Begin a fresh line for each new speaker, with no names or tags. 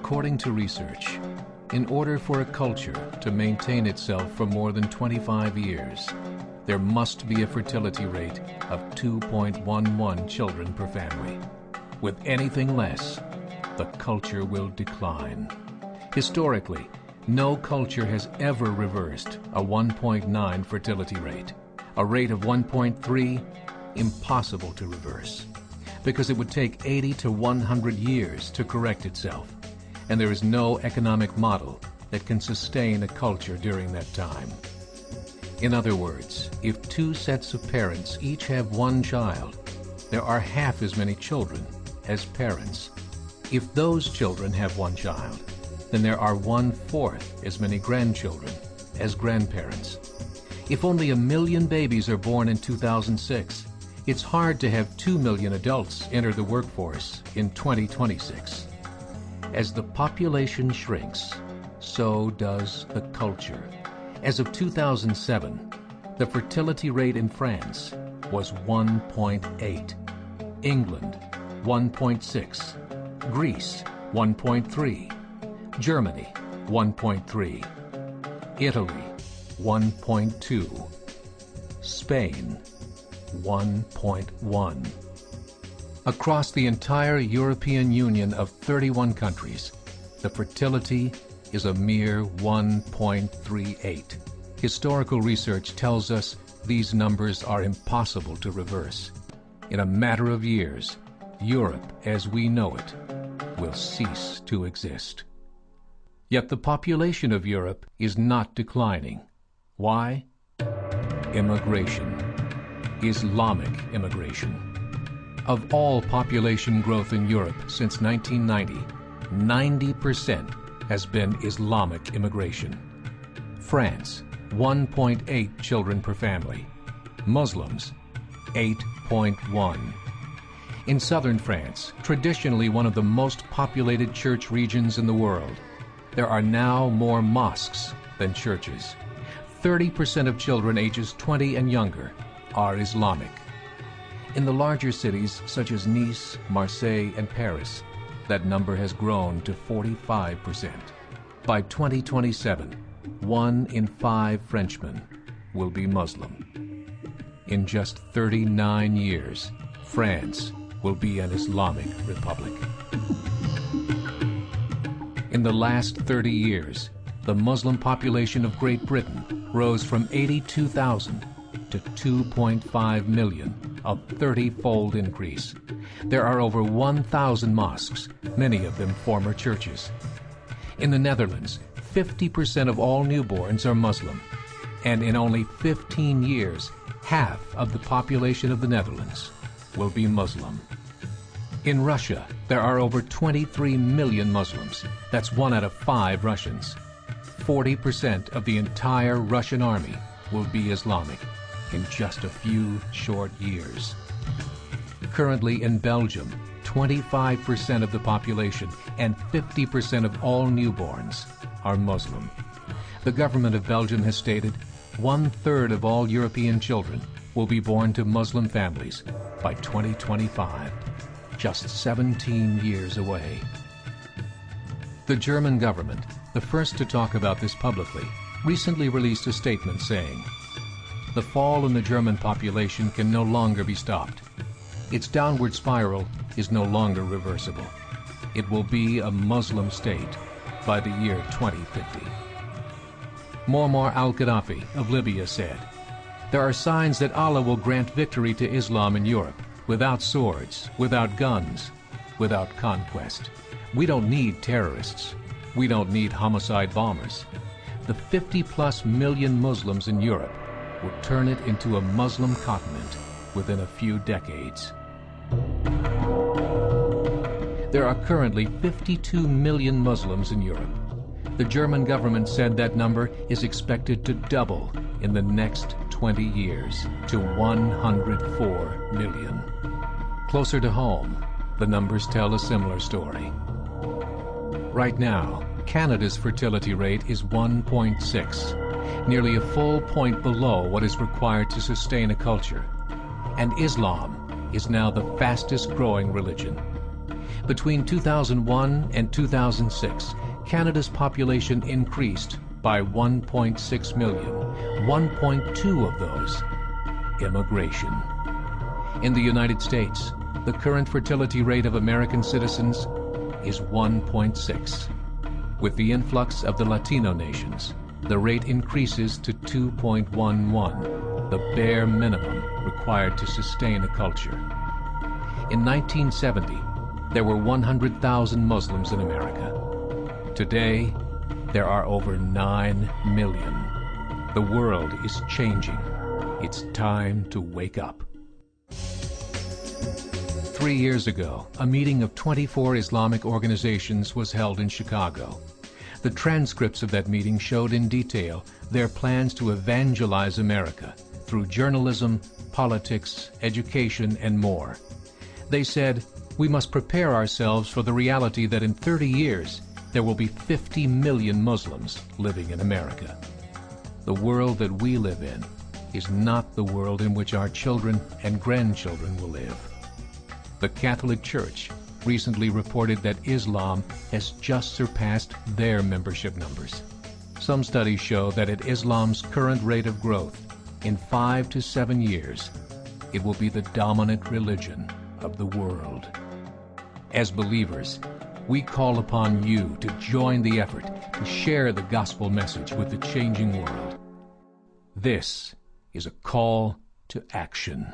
According to research, in order for a culture to maintain itself for more than 25 years, there must be a fertility rate of 2.11 children per family. With anything less, the culture will decline. Historically, no culture has ever reversed a 1.9 fertility rate. A rate of 1.3, impossible to reverse, because it would take 80 to 100 years to correct itself, and there is no economic model that can sustain a culture during that time. In other words, if two sets of parents each have one child, there are half as many children as parents. If those children have one child, then there are 1/4 as many grandchildren as grandparents. If only 1 million babies are born in 2006, it's hard to have 2 million adults enter the workforce in 2026. As the population shrinks, so does the culture. As of 2007, the fertility rate in France was 1.8, England 1.6, Greece 1.3, Germany 1.3, Italy 1.2, Spain 1.1. Across the entire European Union of 31 countries, the fertility is a mere 1.38. Historical research tells us these numbers are impossible to reverse. In a matter of years, Europe as we know it will cease to exist. Yet the population of Europe is not declining. Why? Immigration. Islamic immigration. Of all population growth in Europe since 1990, 90% has been Islamic immigration. France, 1.8 children per family. Muslims, 8.1. In southern France, traditionally one of the most populated church regions in the world, there are now more mosques than churches. 30% of children ages 20 and younger are Islamic. In the larger cities such as Nice, Marseille, and Paris, that number has grown to 45%. By 2027, 1 in 5 Frenchmen will be Muslim. In just 39 years, France will be an Islamic republic. In the last 30 years, the Muslim population of Great Britain rose from 82,000 to 2.5 million, a 30-fold increase. There are over 1,000 mosques, many of them former churches. In the Netherlands, 50% of all newborns are Muslim, and in only 15 years, half of the population of the Netherlands will be Muslim. In Russia, there are over 23 million Muslims. That's 1 out of 5 Russians. 40% of the entire Russian army will be Islamic in just a few short years. Currently in Belgium, 25% of the population and 50% of all newborns are Muslim. The government of Belgium has stated 1/3 of all European children will be born to Muslim families by 2025, just 17 years away. The German government, the first to talk about this publicly, recently released a statement saying, "The fall in the German population can no longer be stopped. Its downward spiral is no longer reversible. It will be a Muslim state by the year 2050. Muammar al-Gaddafi of Libya said, "There are signs that Allah will grant victory to Islam in Europe, without swords, without guns, without conquest. We don't need terrorists. We don't need homicide bombers. The 50+ million Muslims in Europe will turn it into a Muslim continent within a few decades." There are currently 52 million Muslims in Europe. The German government said that number is expected to double in the next 20 years to 104 million. Closer to home, the numbers tell a similar story. Right now, Canada's fertility rate is 1.6, nearly a full point below what is required to sustain a culture. And Islam is now the fastest growing religion. Between 2001 and 2006, Canada's population increased by 1.6 million, 1.2 of those immigration. In the United States, the current fertility rate of American citizens is 1.6. With the influx of the Latino nations, the rate increases to 2.11, the bare minimum required to sustain a culture. In 1970, there were 100,000 Muslims in America. Today, there are over 9 million. The world is changing. It's time to wake up. 3 years ago, a meeting of 24 Islamic organizations was held in Chicago. The transcripts of that meeting showed in detail their plans to evangelize America through journalism, politics, education, and more. They said, we must prepare ourselves for the reality that in 30 years, there will be 50 million Muslims living in America. The world that we live in is not the world in which our children and grandchildren will live. The Catholic Church recently reported that Islam has just surpassed their membership numbers. Some studies show that at Islam's current rate of growth, in 5 to 7 years, it will be the dominant religion of the world. As believers, we call upon you to join the effort to share the gospel message with the changing world. This is a call to action.